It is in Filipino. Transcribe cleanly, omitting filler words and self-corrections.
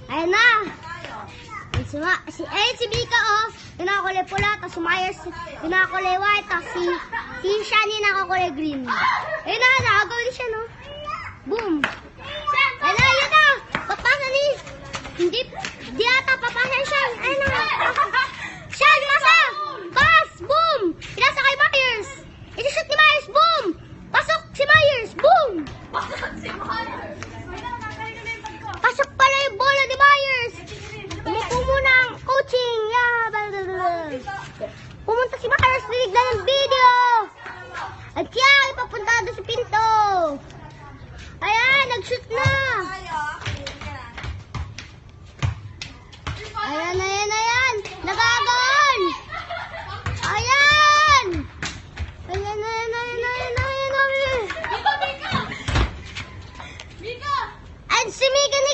Ayan na. Si Bika, oh. Yung nakakulay pula, tapos si Myers, yung nakakulay white, tapos si Shani nakakulay green. Ayun na, nakagawin siya, no? Boom. Ayun na, yun na. Papasa ni. Di ata, papasa siya. Ayun na. Siya, pasa. Pass. Boom. Pinasa kay Myers. Isushoot ni Myers. Boom. Pasok si Myers. Boom. Pasok pala yung bola ni Myers. Umupo muna ang coaching. Pumunta si Myers, binigla ng video. At siya, ipapunta doon sa pinto. Ayan, nag-shoot na. Ayan. Nagagawan. Ayan. And si Megan